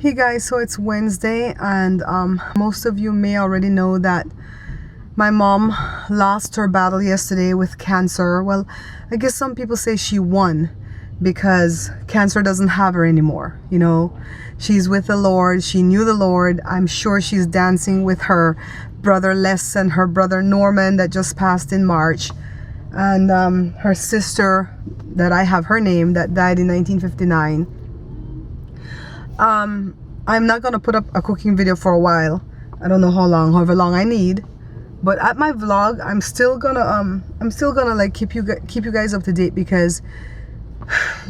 Hey guys, so it's Wednesday and most of you may already know that my mom lost her battle yesterday with cancer. Well, I guess some people say she won because cancer doesn't have her anymore. You know, she's with the Lord. She knew the Lord. I'm sure she's dancing with her brother Les and her brother Norman that just passed in March, and her sister that I have her name that died in 1959. I'm not gonna put up a cooking video for a while. I don't know how long, however long I need. But at my vlog, I'm still gonna like keep you guys up to date, because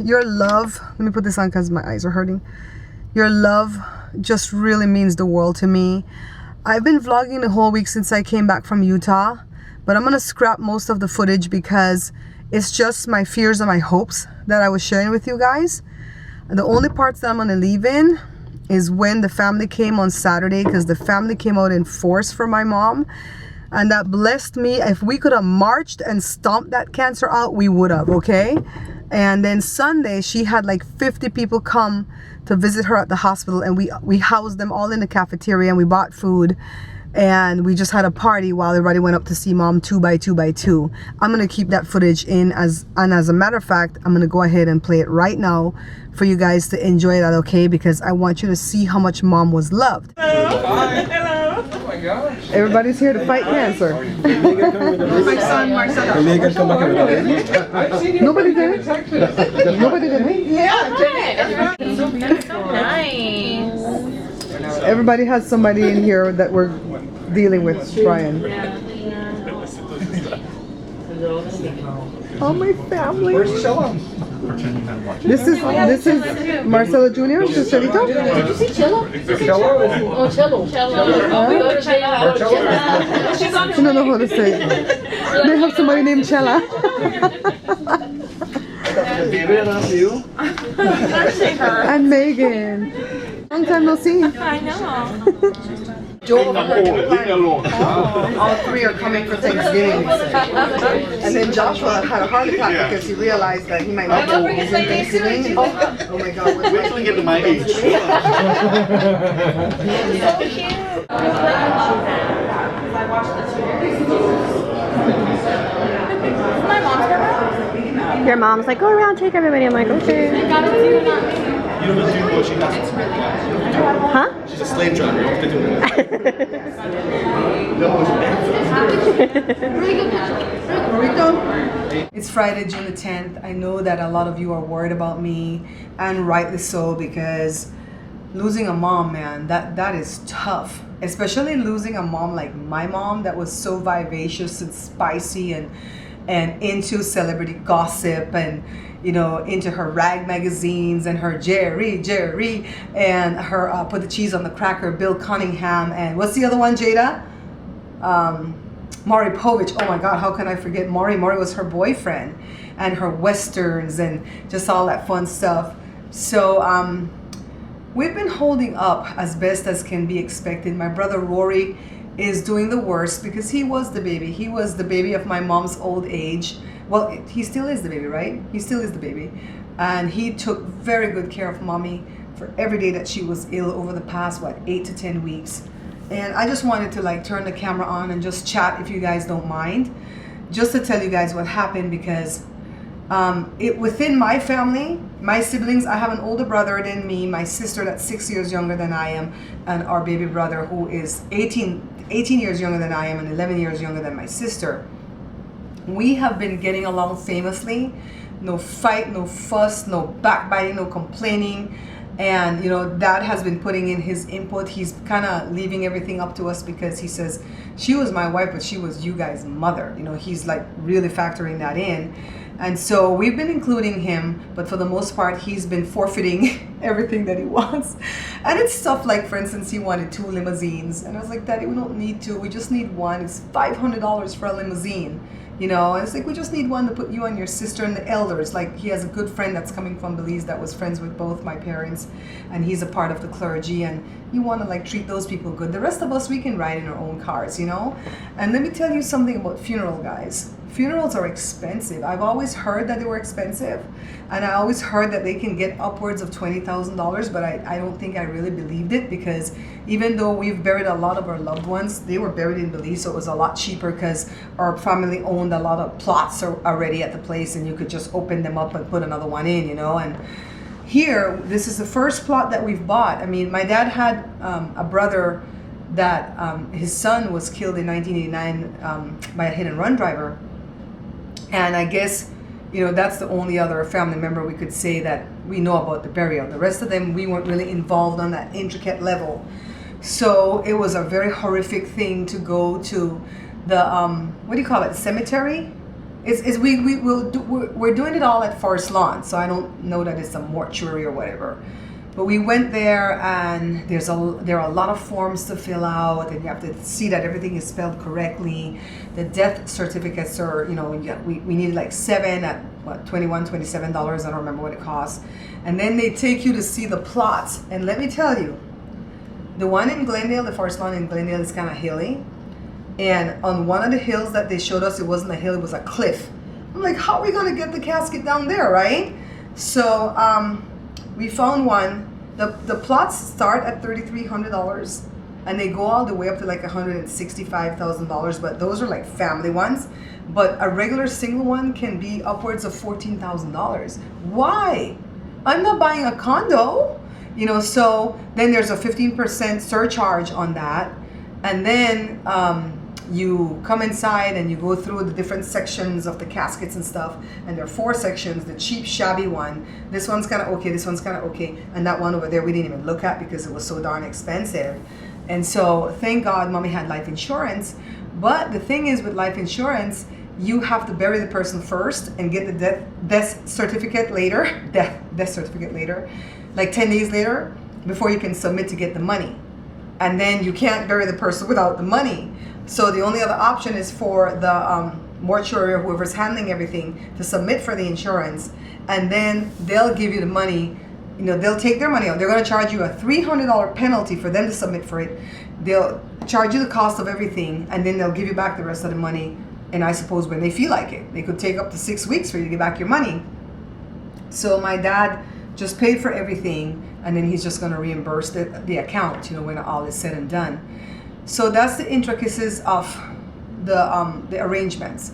your love, let me put this on because my eyes are hurting. Your love just really means the world to me. I've been vlogging the whole week since I came back from Utah, but I'm gonna scrap most of the footage because it's just my fears and my hopes that I was sharing with you guys. And the only parts that I'm gonna leave in is when the family came on Saturday, because the family came out in force for my mom, and that blessed me. If we could have marched and stomped that cancer out, we would have, okay? And then Sunday, she had like 50 people come to visit her at the hospital, and we housed them all in the cafeteria, and we bought food, and we just had a party while everybody went up to see mom 2 by 2 by 2. I'm gonna keep that footage in, as a matter of fact, I'm gonna go ahead and play it right now for you guys to enjoy that, okay? Because I want you to see how much mom was loved. Hello. Hello. Oh my gosh. Everybody's here to fight cancer. My son Marcelo. Nobody did it? Nobody did it? Yeah. That's so nice. Everybody has somebody in here that we're dealing with, Brian. Oh, my family. Where's Shalom? This is Marcelo Jr. Chicharito. Did you see Cello? Cello? Oh, Cello. Oh, we go to Chella. She's on I don't know how to say it. They have somebody named Chella. And Megan. Long time no see. I know. Joe all three are coming for Thanksgiving. And then Joshua had a heart attack because he realized that he might not go home for Thanksgiving. Oh my God. Wait till we get to my age. Your mom's like, go around, take everybody. I'm like, okay. You know the dude, she has. Huh? She's a slave driver. You have to do it. It's Friday, June the 10th. I know that a lot of you are worried about me, and rightly so, because losing a mom, man, that is tough. Especially losing a mom like my mom, that was so vivacious and spicy and into celebrity gossip, and you know, into her rag magazines and her Jerry and her put the cheese on the cracker, Bill Cunningham, and what's the other one, Jada? Maury Povich. Oh my God, how can I forget Maury? Maury was her boyfriend, and her westerns and just all that fun stuff. So we've been holding up as best as can be expected. My brother Rory is doing the worst because he was the baby. He was the baby of my mom's old age. Well, he still is the baby, right? He still is the baby. And he took very good care of mommy for every day that she was ill over the past, 8 to 10 weeks. And I just wanted to like turn the camera on and just chat, if you guys don't mind, just to tell you guys what happened, because within my family, my siblings, I have an older brother than me, my sister that's 6 years younger than I am, and our baby brother who is 18 years younger than I am and 11 years younger than my sister. We have been getting along famously. No fight, no fuss, no backbiting, no complaining. And you know, Dad has been putting in his input. He's kind of leaving everything up to us, because he says she was my wife, but she was you guys' mother. You know, he's like really factoring that in. And so we've been including him, but for the most part, he's been forfeiting everything that he wants. And it's stuff like, for instance, he wanted 2 limousines. And I was like, Daddy, we don't need 2. We just need 1. It's $500 for a limousine. You know, and it's like, we just need 1 to put you and your sister and the elders. Like, he has a good friend that's coming from Belize that was friends with both my parents, and he's a part of the clergy, and you want to like treat those people good. The rest of us, we can ride in our own cars, you know. And let me tell you something about funeral, guys. funerals are expensive. I've always heard that they were expensive, and I always heard that they can get upwards of $20,000, but I don't think I really believed it, because even though we've buried a lot of our loved ones, they were buried in Belize, so it was a lot cheaper because our family owned a lot of plots already at the place, and you could just open them up and put another one in, you know. And here, this is the first plot that we've bought. I mean, my dad had a brother that his son was killed in 1989 by a hit-and-run driver, and I guess, you know, that's the only other family member we could say that we know about the burial. The rest of them, we weren't really involved on that intricate level. So it was a very horrific thing to go to the what do you call it, cemetery? We're doing it all at Forest Lawn, so I don't know that it's a mortuary or whatever. But we went there, and there are a lot of forms to fill out, and you have to see that everything is spelled correctly. The death certificates are, you know, we needed like 7 at what, $21, $27. I don't remember what it costs. And then they take you to see the plots. And let me tell you, the one in Glendale, the Forest Lawn in Glendale, is kind of hilly. And on one of the hills that they showed us, it wasn't a hill, it was a cliff. I'm like, how are we going to get the casket down there, right? So we found one. The plots start at $3,300, and they go all the way up to like $165,000, but those are like family ones. But a regular single one can be upwards of $14,000. Why? I'm not buying a condo, you know. So then there's a 15% surcharge on that, and then you come inside and you go through the different sections of the caskets and stuff, and there are 4 sections. The cheap shabby one, this one's kind of okay, this one's kind of okay, and that one over there we didn't even look at because it was so darn expensive. And so thank God mommy had life insurance. But the thing is, with life insurance, you have to bury the person first and get the death certificate later, death certificate later, like 10 days later, before you can submit to get the money. And then you can't bury the person without the money. So the only other option is for the mortuary or whoever's handling everything to submit for the insurance, and then they'll give you the money. You know, they'll take their money out. They're going to charge you a $300 penalty for them to submit for it. They'll charge you the cost of everything, and then they'll give you back the rest of the money. And I suppose when they feel like it, they could take up to 6 weeks for you to get back your money. So my dad just paid for everything, and then he's just going to reimburse the account, you know, when all is said and done. So that's the intricacies of the arrangements.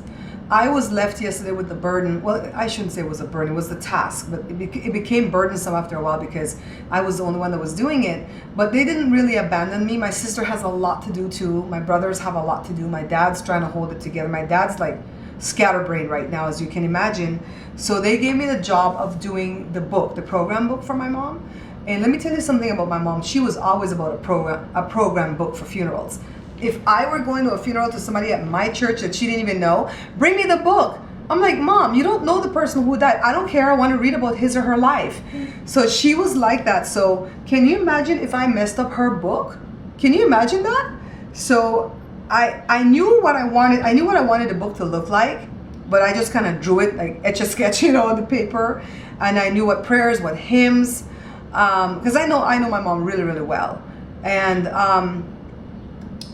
I was left yesterday with the burden. Well, I shouldn't say it was a burden, it was the task, but it became burdensome after a while because I was the only one that was doing it. But they didn't really abandon me. My sister has a lot to do too. My brothers have a lot to do. My dad's trying to hold it together. My dad's like scatterbrained right now, as you can imagine. So they gave me the job of doing the book, the program book for my mom. And let me tell you something about my mom. She was always about a program book for funerals. If I were going to a funeral to somebody at my church that she didn't even know, bring me the book. I'm like, Mom, you don't know the person who died. I don't care. I want to read about his or her life. So she was like that. So can you imagine if I messed up her book? Can you imagine that? So I knew what I wanted. I knew what I wanted the book to look like, but I just kind of drew it, like etch a sketch, you know, on the paper. And I knew what prayers, what hymns, because I know my mom really, really well. And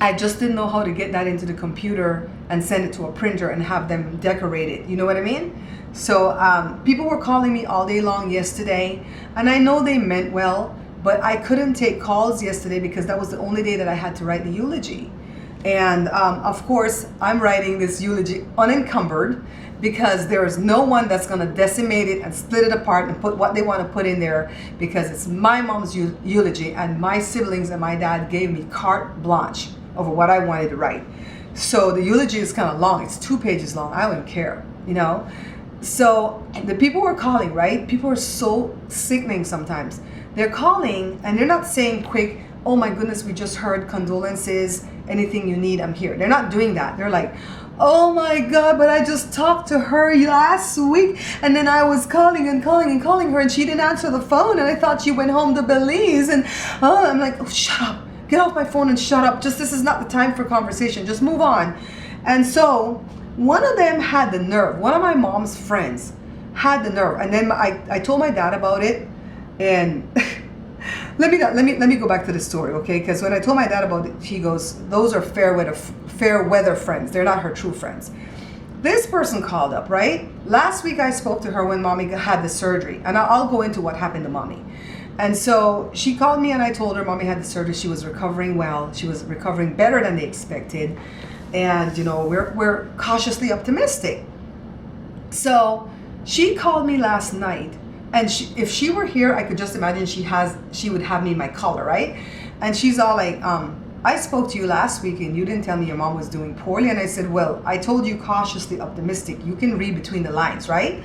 I just didn't know how to get that into the computer and send it to a printer and have them decorate it. You know what I mean? So people were calling me all day long yesterday, and I know they meant well, but I couldn't take calls yesterday because that was the only day that I had to write the eulogy. And of course, I'm writing this eulogy unencumbered because there is no one that's going to decimate it and split it apart and put what they want to put in there, because it's my mom's eulogy, and my siblings and my dad gave me carte blanche over what I wanted to write. So the eulogy is kind of long. It's 2 pages long. I wouldn't care, you know. So the people were calling, right? People are so sickening sometimes. They're calling and they're not saying quick, oh my goodness, we just heard condolences, anything you need, I'm here. They're not doing that. They're like, oh my God, but I just talked to her last week, and then I was calling her, and she didn't answer the phone, and I thought she went home to Belize, and I'm like, oh, shut up. Get off my phone and shut up. Just, this is not the time for conversation. Just move on. And so one of them had the nerve. One of my mom's friends had the nerve. And then I told my dad about it. And let me go back to the story, okay? Because when I told my dad about it, he goes, those are fair weather friends. They're not her true friends. this person called up, right? Last week I spoke to her when mommy had the surgery, and I'll go into what happened to mommy. And so she called me and I told her mommy had the surgery. She was recovering well. She was recovering better than they expected. And, you know, we're cautiously optimistic. So she called me last night, and if she were here, I could just imagine she would have me in my collar, right? And she's all like, I spoke to you last week and you didn't tell me your mom was doing poorly. And I said, well, I told you cautiously optimistic. You can read between the lines, right?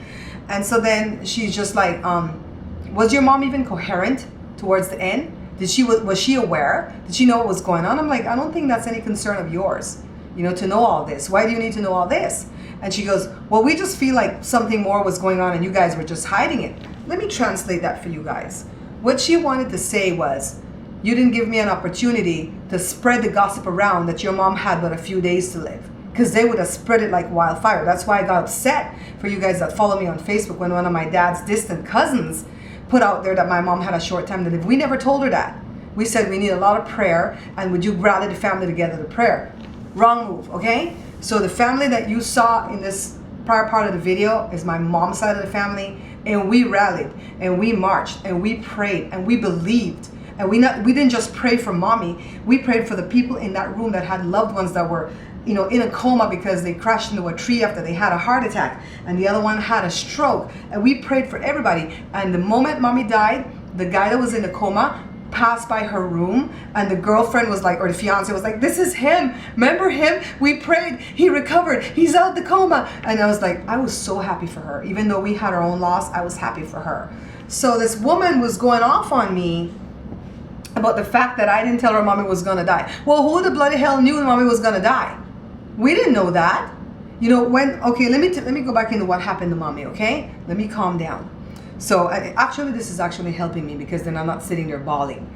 And so then she's just like, was your mom even coherent towards the end? Was she aware? Did she know what was going on? I'm like, I don't think that's any concern of yours, you know, to know all this. Why do you need to know all this? And she goes, well, we just feel like something more was going on and you guys were just hiding it. Let me translate that for you guys. What she wanted to say was, you didn't give me an opportunity to spread the gossip around that your mom had but a few days to live, because they would have spread it like wildfire. That's why I got upset for you guys that follow me on Facebook when one of my dad's distant cousins put out there that my mom had a short time to live. We never told her that. We said we need a lot of prayer, and would you rally the family together to prayer? Wrong move, okay? So the family that you saw in this prior part of the video is my mom's side of the family, and we rallied, and we marched, and we prayed, and we believed. And we didn't just pray for mommy, we prayed for the people in that room that had loved ones that were, you know, in a coma because they crashed into a tree after they had a heart attack, and the other one had a stroke. And we prayed for everybody. And the moment mommy died, the guy that was in the coma passed by her room, and the girlfriend was like, or the fiance was like, this is him, remember him? We prayed, he recovered, he's out the coma. And I was like, I was so happy for her. Even though we had our own loss, I was happy for her. So this woman was going off on me about the fact that I didn't tell her mommy was gonna die. Well, who the bloody hell knew mommy was gonna die? We didn't know that. You know, okay, let me go back into what happened to mommy, okay? Let me calm down. So actually, this is actually helping me, because then I'm not sitting there bawling.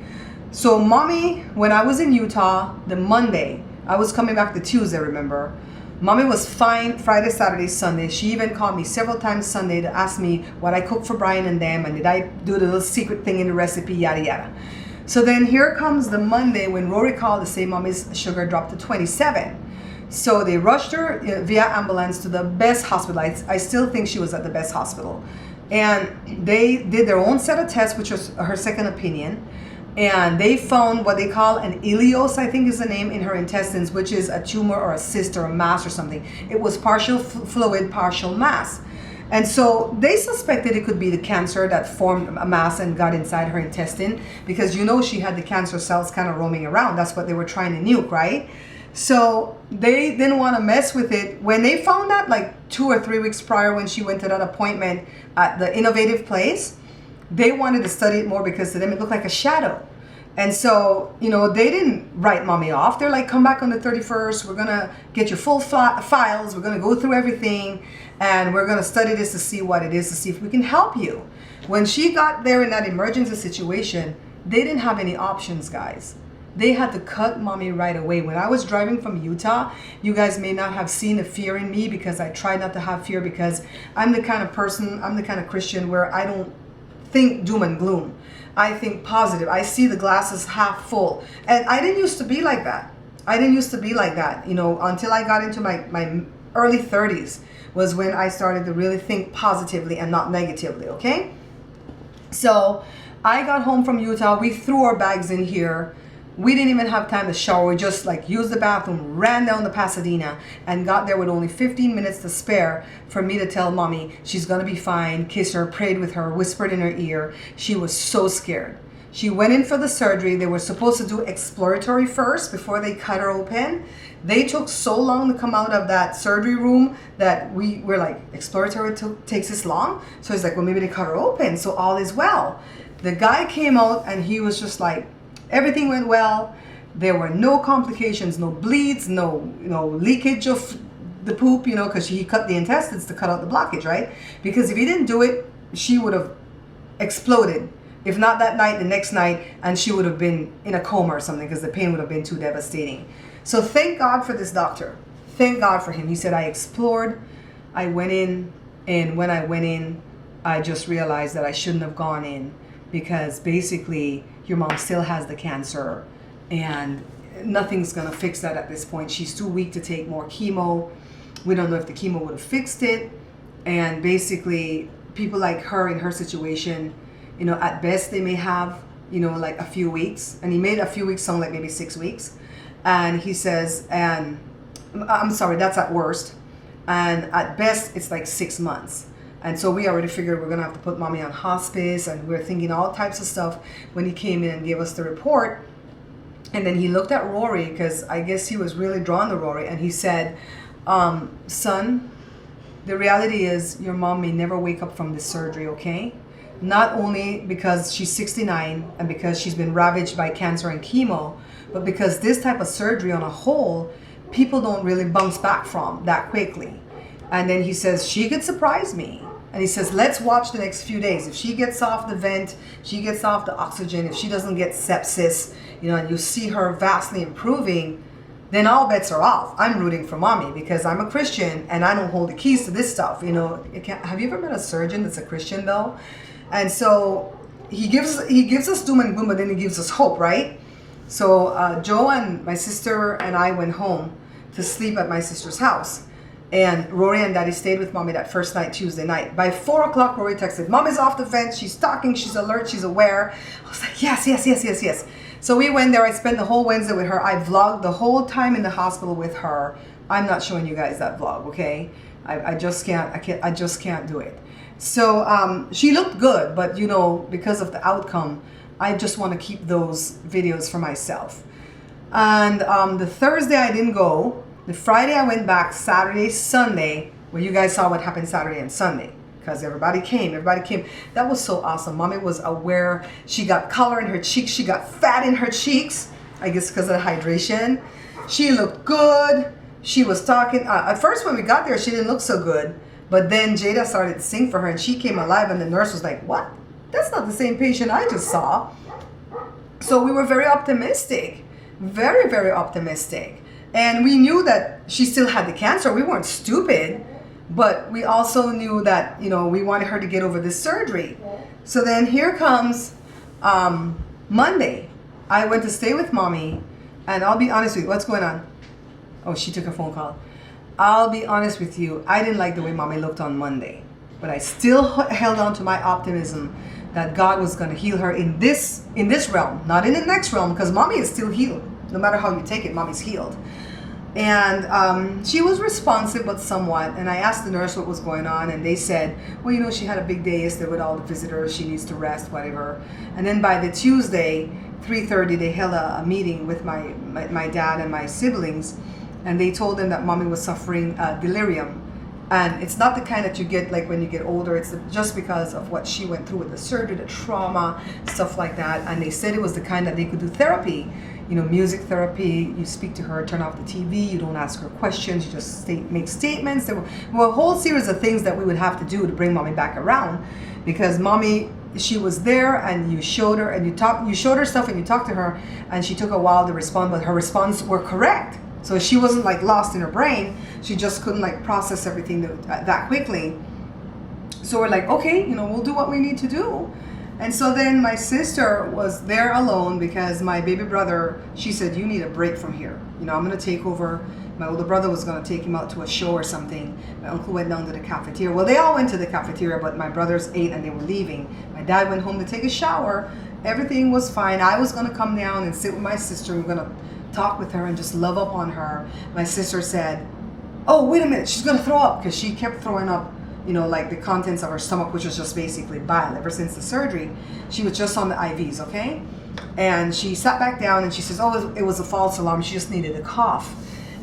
So mommy, when I was in Utah, the Monday, I was coming back the Tuesday, remember? Mommy was fine Friday, Saturday, Sunday. She even called me several times Sunday to ask me what I cooked for Brian and them, and did I do the little secret thing in the recipe, yada yada. So then here comes the Monday when Rory called to say mommy's sugar dropped to 27. So they rushed her via ambulance to the best hospital. I still think she was at the best hospital. And they did their own set of tests, which was her second opinion. And they found what they call an ileus, I think is the name, in her intestines, which is a tumor or a cyst or a mass or something. It was partial fluid, partial mass. And so they suspected it could be the cancer that formed a mass and got inside her intestine, because you know she had the cancer cells kind of roaming around. That's what they were trying to nuke, right? So they didn't want to mess with it. When they found that, like 2 or 3 weeks prior, when she went to that appointment at the Innovative Place, they wanted to study it more because to them it looked like a shadow. And so, you know, they didn't write mommy off. They're like, come back on the 31st. We're going to get your full files. We're going to go through everything. And we're going to study this to see what it is, to see if we can help you. When she got there in that emergency situation, they didn't have any options, guys. They had to cut mommy right away. When I was driving from Utah, you guys may not have seen the fear in me, because I try not to have fear, because I'm the kind of person, I'm the kind of Christian where I don't think doom and gloom. I think positive. I see the glasses half full. And I didn't used to be like that. You know, until I got into my early 30s was when I started to really think positively and not negatively, okay? So I got home from Utah. We threw our bags in here. We didn't even have time to shower. We just like used the bathroom, ran down to Pasadena, and got there with only 15 minutes to spare for me to tell mommy she's gonna be fine, kiss her, prayed with her, whispered in her ear. She was so scared. She went in for the surgery. They were supposed to do exploratory first before they cut her open. They took so long to come out of that surgery room that we were like, exploratory takes this long? So he's like, well, maybe they cut her open, so all is well. The guy came out and he was just like, everything went well. There were no complications, no bleeds, no leakage of the poop, you know, because he cut the intestines to cut out the blockage, right? Because if he didn't do it, she would have exploded. If not that night, the next night, and she would have been in a coma or something, because the pain would have been too devastating. So thank God for this doctor. Thank God for him. He said, I explored, I went in, and when I went in, I just realized that I shouldn't have gone in, because basically your mom still has the cancer and nothing's gonna fix that at this point. She's too weak to take more chemo. We don't know if the chemo would have fixed it. And basically, people like her in her situation, you know, at best they may have, you know, like a few weeks. And he made a few weeks sound like maybe 6 weeks. And he says, and I'm sorry, that's at worst. And at best, it's like 6 months. And so we already figured we're gonna have to put mommy on hospice, and we're thinking all types of stuff when he came in and gave us the report. And then he looked at Rory, because I guess he was really drawn to Rory, and he said, son, the reality is your mom may never wake up from this surgery, okay? Not only because she's 69 and because she's been ravaged by cancer and chemo, but because this type of surgery on a whole, people don't really bounce back from that quickly. And then he says, she could surprise me. And he says, let's watch the next few days. If she gets off the vent, she gets off the oxygen, if she doesn't get sepsis, you know, and you see her vastly improving, then all bets are off. I'm rooting for mommy because I'm a Christian and I don't hold the keys to this stuff. You know, have you ever met a surgeon that's a Christian though? And so he gives us doom and gloom, but then he gives us hope, right? So Joe and my sister and I went home to sleep at my sister's house. And Rory and Daddy stayed with mommy that first night, Tuesday night. By 4 o'clock, Rory texted, Mommy's off the vent. She's talking. She's alert. She's aware. I was like, yes. So we went there. I spent the whole Wednesday with her. I vlogged the whole time in the hospital with her. I'm not showing you guys that vlog, okay? I just can't do it. So she looked good, but you know, because of the outcome, I just want to keep those videos for myself. And the Thursday I didn't go. The Friday I went back, Saturday, Sunday, where you guys saw what happened Saturday and Sunday, because everybody came. That was so awesome. Mommy was aware. She got color in her cheeks. She got fat in her cheeks, I guess because of the hydration. She looked good. She was talking. At first when we got there, she didn't look so good. But then Jada started to sing for her and she came alive and the nurse was like, what? That's not the same patient I just saw. So we were very optimistic. Very, very optimistic. And we knew that she still had the cancer. We weren't stupid, but we also knew that, you know, we wanted her to get over this surgery. So then here comes Monday. I went to stay with mommy, and I'll be honest with you. What's going on? Oh, she took a phone call. I'll be honest with you. I didn't like the way mommy looked on Monday, but I still held on to my optimism that God was going to heal her in this realm, not in the next realm, because mommy is still healed. No matter how you take it, mommy's healed. And she was responsive, but somewhat. And I asked the nurse what was going on, and they said, well, you know, she had a big day yesterday with all the visitors. She needs to rest, whatever. And then by the Tuesday, 3:30, they held a meeting with my dad and my siblings, and they told them that mommy was suffering delirium. And it's not the kind that you get like when you get older. It's just because of what she went through with the surgery, the trauma, stuff like that. And they said it was the kind that they could do therapy. You know, music therapy, you speak to her, turn off the TV, you don't ask her questions, you just make statements. There were a whole series of things that we would have to do to bring mommy back around, because mommy, she was there and you showed her and you showed her stuff and you talked to her, and she took a while to respond, but her responses were correct. So she wasn't like lost in her brain, she just couldn't like process everything that quickly. So we're like, okay, you know, we'll do what we need to do. And so then my sister was there alone because my baby brother, she said, you need a break from here. You know, I'm going to take over. My older brother was going to take him out to a show or something. My uncle went down to the cafeteria. Well, they all went to the cafeteria, but my brothers ate and they were leaving. My dad went home to take a shower. Everything was fine. I was going to come down and sit with my sister. We were going to talk with her and just love up on her. My sister said, oh, wait a minute, she's going to throw up, because she kept throwing up, you know, like the contents of her stomach, which was just basically bile. Ever since the surgery, she was just on the IVs, okay? And she sat back down and she says, oh, it was a false alarm. She just needed a cough.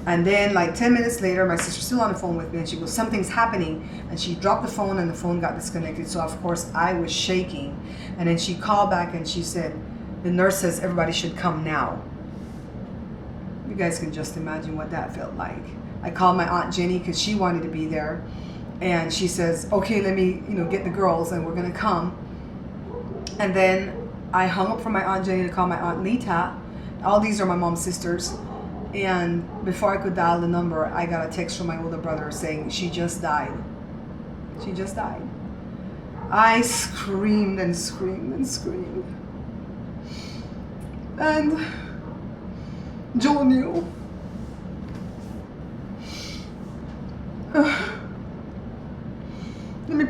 And then like 10 minutes later, my sister's still on the phone with me, and she goes, something's happening. And she dropped the phone and the phone got disconnected. So of course I was shaking. And then she called back and she said, the nurse says everybody should come now. You guys can just imagine what that felt like. I called my Aunt Jenny because she wanted to be there. And she says, okay, let me, you know, get the girls and we're going to come. And then I hung up from my Aunt Jenny to call my Aunt Lita. All these are my mom's sisters. And before I could dial the number, I got a text from my older brother saying, she just died. She just died. I screamed and screamed and screamed. And Joe knew.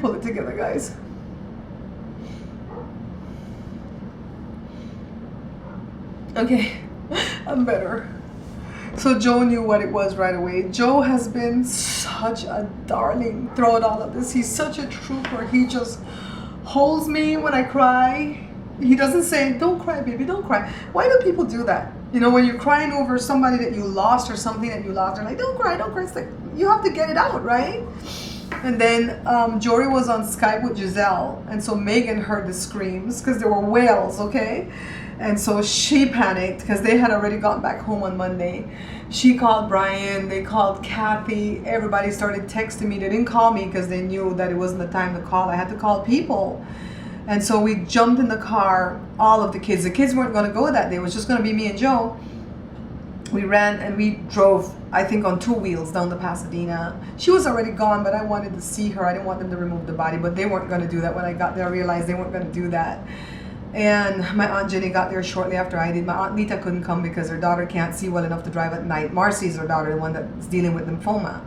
pull it together, guys. Okay, I'm better. So Joe knew what it was right away. Joe has been such a darling throughout all of this. He's such a trooper. He just holds me when I cry. He doesn't say, don't cry, baby, don't cry. Why do people do that? You know, when you're crying over somebody that you lost or something that you lost, they're like, don't cry, don't cry. It's like, you have to get it out, right? And then Jory was on Skype with Giselle. And so Megan heard the screams because there were wails, okay? And so she panicked because they had already gotten back home on Monday. She called Brian, they called Kathy, everybody started texting me. They didn't call me because they knew that it wasn't the time to call. I had to call people. And so we jumped in the car, all of the kids. The kids weren't going to go that day. It was just going to be me and Joe. We ran and we drove, I think, on 2 wheels down to Pasadena. She was already gone, but I wanted to see her. I didn't want them to remove the body, but they weren't going to do that. When I got there, I realized they weren't going to do that. And my Aunt Jenny got there shortly after I did. My Aunt Nita couldn't come because her daughter can't see well enough to drive at night. Marcy's her daughter, the one that's dealing with lymphoma.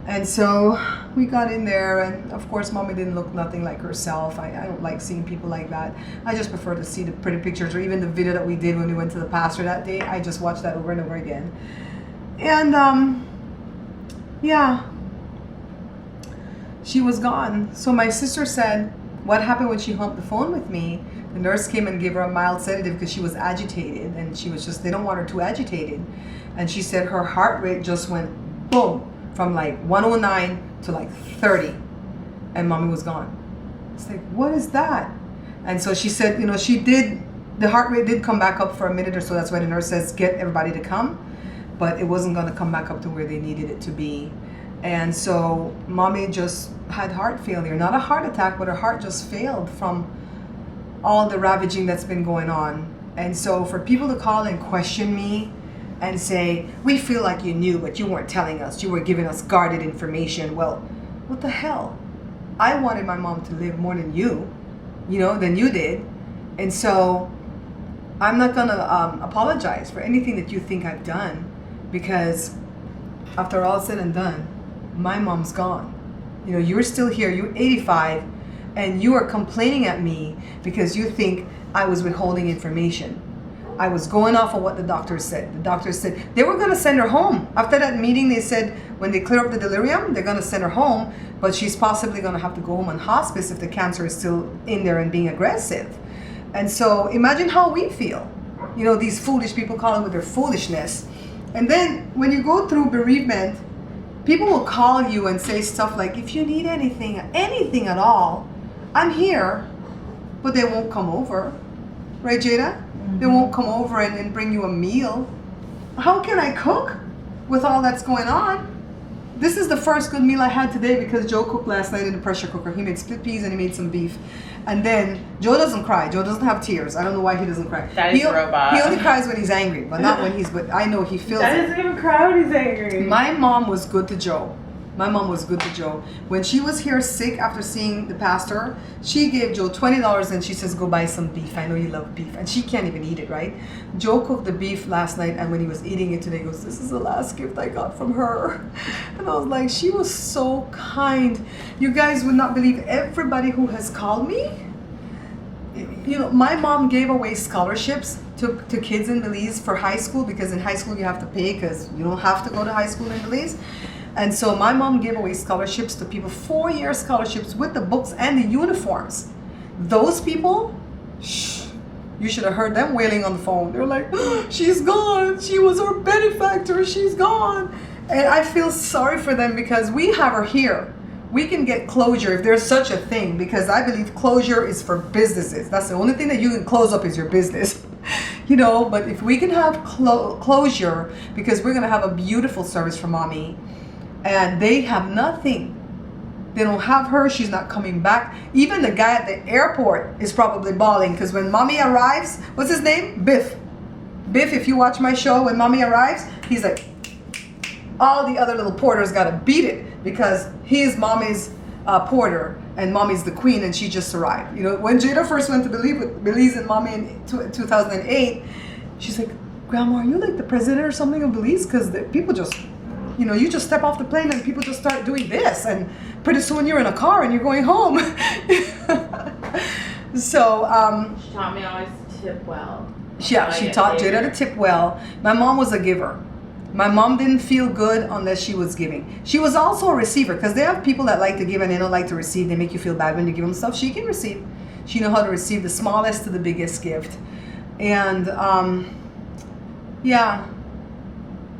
And so we got in there, and of course Mommy didn't look nothing like herself. I don't like seeing people like that. I just prefer to see the pretty pictures, or even the video that we did when we went to the pastor that day. I just watched that over and over again. And yeah, she was gone. So my sister said, what happened when she hung up the phone with me? The nurse came and gave her a mild sedative because she was agitated, and she was just, they don't want her too agitated. And she said her heart rate just went boom, from like 109 to like 30, and Mommy was gone. It's like, what is that? And so she said, you know, the heart rate did come back up for a minute or so. That's why the nurse says, get everybody to come. But it wasn't going to come back up to where they needed it to be. And so Mommy just had heart failure. Not a heart attack, but her heart just failed from all the ravaging that's been going on. And so for people to call and question me and say, we feel like you knew, but you weren't telling us. You were giving us guarded information. Well, what the hell? I wanted my mom to live more than you did. And so I'm not going to apologize for anything that you think I've done, because after all said and done, my mom's gone. You know, you're still here. You're 85, and you are complaining at me because you think I was withholding information. I was going off of what the doctors said. The doctors said they were going to send her home. After that meeting, they said when they clear up the delirium, they're going to send her home, but she's possibly going to have to go home on hospice if the cancer is still in there and being aggressive. And so imagine how we feel. You know, these foolish people calling with their foolishness. And then when you go through bereavement, people will call you and say stuff like, if you need anything at all, I'm here, but they won't come over. Right, Jada? They won't come over and bring you a meal. How can I cook with all that's going on? This is the first good meal I had today because Joe cooked last night in the pressure cooker. He made split peas and he made some beef. And then Joe doesn't cry. Joe doesn't have tears. I don't know why he doesn't cry. Daddy's a robot. He only cries when he's angry, but not when but I know he feels Daddy it. doesn't even cry when he's angry. My mom was good to Joe. When she was here sick after seeing the pastor, she gave Joe $20 and she says, go buy some beef. I know you love beef. And she can't even eat it, right? Joe cooked the beef last night, and when he was eating it today, he goes, this is the last gift I got from her. And I was like, she was so kind. You guys would not believe everybody who has called me. You know, my mom gave away scholarships to kids in Belize for high school, because in high school you have to pay because you don't have to go to high school in Belize. And so my mom gave away scholarships to people, 4-year scholarships with the books and the uniforms. Those people, you should have heard them wailing on the phone. They're like, oh, she's gone. She was our benefactor. She's gone. And I feel sorry for them because we have her here. We can get closure if there's such a thing, because I believe closure is for businesses. That's the only thing that you can close up is your business. You know, but if we can have closure, because we're going to have a beautiful service for Mommy, and they have nothing. They don't have her. She's not coming back. Even the guy at the airport is probably bawling because when Mommy arrives, what's his name? Biff. Biff, if you watch my show, when Mommy arrives, he's like, all the other little porters got to beat it because he's Mommy's porter and Mommy's the queen and she just arrived. You know, when Jada first went to Belize and Mommy in 2008, she's like, Grandma, are you like the president or something of Belize? Because the people just... You know, you just step off the plane and people just start doing this. And pretty soon you're in a car and you're going home. So, She taught me always to tip well. yeah, she taught Jada to tip well. My mom was a giver. My mom didn't feel good unless she was giving. She was also a receiver, because they have people that like to give and they don't like to receive. They make you feel bad when you give them stuff. She can receive. She knew how to receive the smallest to the biggest gift. And yeah,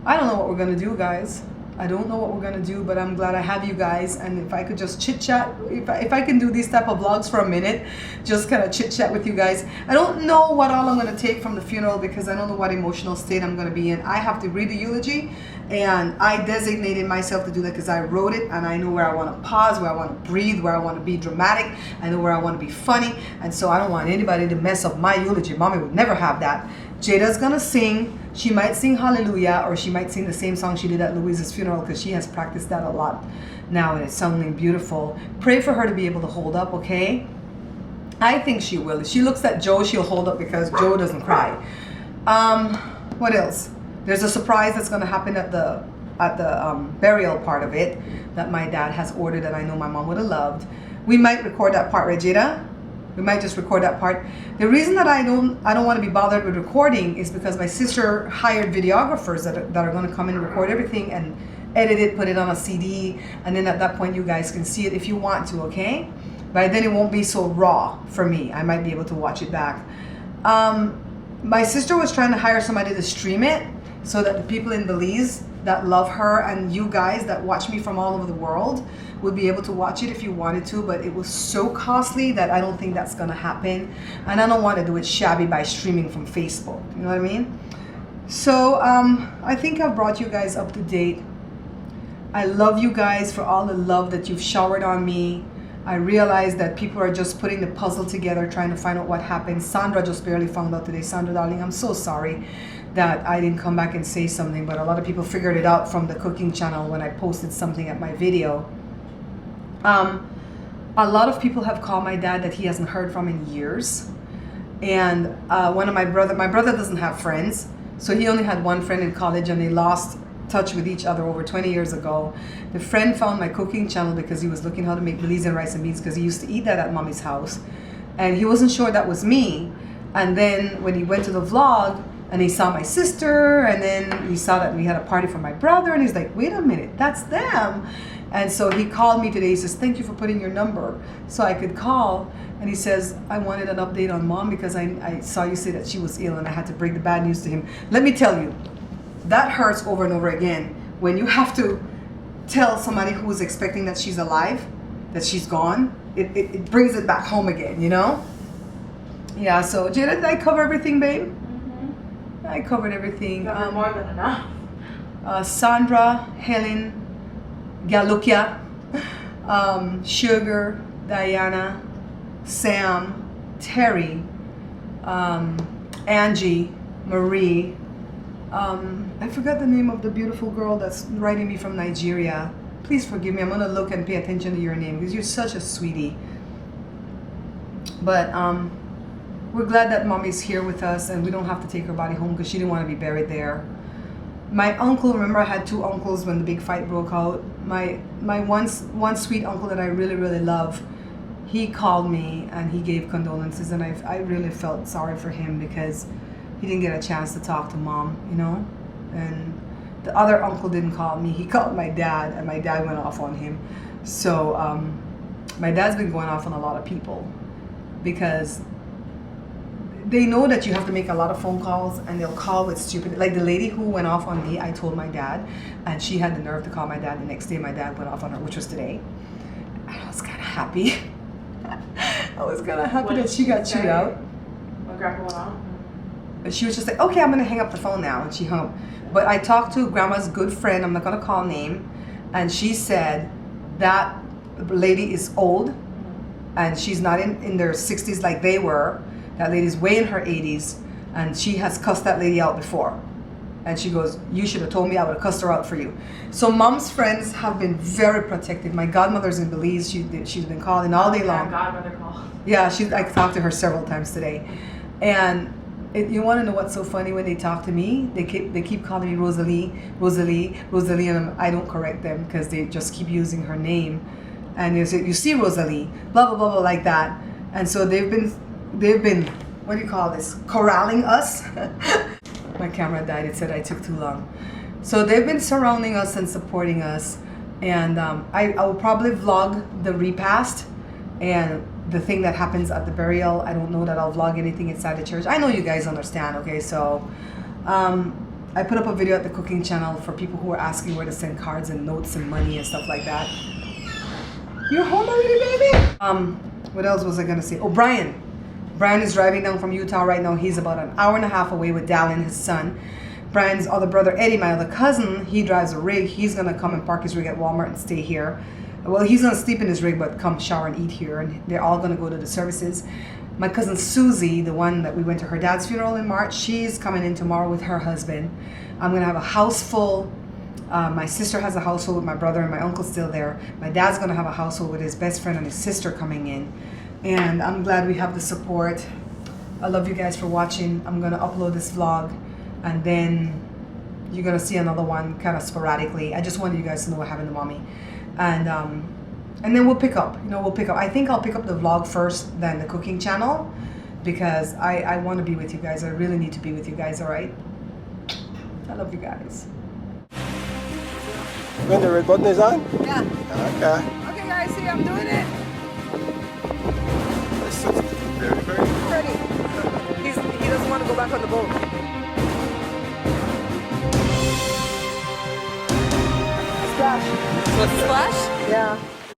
I don't know what we're gonna do, guys. I don't know what we're gonna do, but I'm glad I have you guys. And if I could just chit chat, if I can do these type of vlogs for a minute, just kind of chit chat with you guys. I don't know what all I'm gonna take from the funeral, because I don't know what emotional state I'm gonna be in. I have to read the eulogy, and I designated myself to do that because I wrote it, and I know where I want to pause, where I want to breathe, where I want to be dramatic. I know where I want to be funny, and so I don't want anybody to mess up my eulogy. Mommy would never have that. Jada's gonna sing. She might sing Hallelujah, or she might sing the same song she did at Louise's funeral, because she has practiced that a lot now, and it's sounding beautiful. Pray for her to be able to hold up, okay? I think she will. If she looks at Joe, she'll hold up, because Joe doesn't cry. What else? There's a surprise that's gonna happen at the burial part of it that my dad has ordered, and I know my mom would have loved. We might record that part, right, Jada? We might just record that part. The reason that I don't want to be bothered with recording is because my sister hired videographers that are going to come and record everything and edit it, put it on a CD, and then at that point you guys can see it if you want to, okay? But then it won't be so raw for me. I might be able to watch it back. My sister was trying to hire somebody to stream it so that the people in Belize that love her and you guys that watch me from all over the world would be able to watch it if you wanted to, but it was so costly that I don't think that's gonna happen, and I don't want to do it shabby by streaming from Facebook, you know what I mean? So I think I've brought you guys up to date. I love you guys for all the love that you've showered on me. I realize that people are just putting the puzzle together, trying to find out what happened. Sandra just barely found out today. Sandra, darling, I'm so sorry that I didn't come back and say something, but a lot of people figured it out from the cooking channel when I posted something at my video. A lot of people have called my dad that he hasn't heard from in years. And one of my brother doesn't have friends, so he only had one friend in college, and they lost touch with each other over 20 years ago. The friend found my cooking channel because he was looking how to make Belizean rice and beans, because he used to eat that at mommy's house, and he wasn't sure that was me. And then when he went to the vlog and he saw my sister, and then he saw that we had a party for my brother, and he's like, wait a minute, that's them. And so he called me today. He says, thank you for putting your number so I could call. And he says, I wanted an update on mom because I saw you say that she was ill, and I had to break the bad news to him. Let me tell you, that hurts over and over again when you have to tell somebody who is expecting that she's alive that she's gone. It brings it back home again, you know? Yeah, so Jada, did I cover everything, babe? Mm-hmm. I covered everything. More than enough. Sandra, Helen, Galukia, Sugar, Diana, Sam, Terry, Angie, Marie. I forgot the name of the beautiful girl that's writing me from Nigeria. Please forgive me. I'm going to look and pay attention to your name because you're such a sweetie. But we're glad that mommy's here with us and we don't have to take her body home because she didn't want to be buried there. My uncle, remember I had two uncles when the big fight broke out. My one sweet uncle that I really, really love, he called me and he gave condolences, and I really felt sorry for him because he didn't get a chance to talk to mom, you know? And the other uncle didn't call me. He called my dad, and my dad went off on him. So my dad's been going off on a lot of people because they know that you have to make a lot of phone calls, and they'll call with stupid, like the lady who went off on me, I told my dad, and she had the nerve to call my dad the next day. My dad went off on her, which was today. And I was kind of happy. I was kind of happy that she got chewed out. When Grandpa went off? And she was just like, okay, I'm going to hang up the phone now. And she hung up. But I talked to Grandma's good friend, I'm not going to call name, and she said that lady is old, and she's not in their 60s like they were. That lady's way in her 80s, and she has cussed that lady out before. And she goes, you should have told me, I would have cussed her out for you. So mom's friends have been very protective. My godmother's in Belize. She's been calling all day long. Godmother called. Yeah, I talked to her several times today. And you want to know what's so funny? When they talk to me, they keep calling me Rosalie, and I don't correct them because they just keep using her name. and you see Rosalie, blah blah blah blah like that. And so they've been what do you call this, corralling us. My camera died. It said I took too long. So they've been surrounding us and supporting us, and I will probably vlog the repast and the thing that happens at the burial. I don't know that I'll vlog anything inside the church. I know you guys understand, okay? So I put up a video at the cooking channel for people who are asking where to send cards and notes and money and stuff like that. You're home already, baby? What else was I gonna say? Oh, Brian. Brian is driving down from Utah right now. He's about an hour and a half away with Dallin, his son. Brian's other brother, Eddie, my other cousin, he drives a rig. He's gonna come and park his rig at Walmart and stay here. Well, he's gonna sleep in his rig, but come shower and eat here. And they're all gonna go to the services. My cousin Susie, the one that we went to her dad's funeral in March, she's coming in tomorrow with her husband. I'm gonna have a house full. My sister has a house full with my brother and my uncle's still there. My dad's gonna have a house full with his best friend and his sister coming in. And I'm glad we have the support. I love you guys for watching. I'm gonna upload this vlog, and then you're gonna see another one kind of sporadically. I just wanted you guys to know what happened to mommy. And then we'll pick up, we'll pick up. I think I'll pick up the vlog first, then the cooking channel, because I want to be with you guys. I really need to be with you guys, all right? I love you guys. When the red button is on? Yeah. Okay. Okay, guys, see, I'm doing it. Very, very. Ready. He doesn't want to go back on the boat. Splash. Splash? Yeah.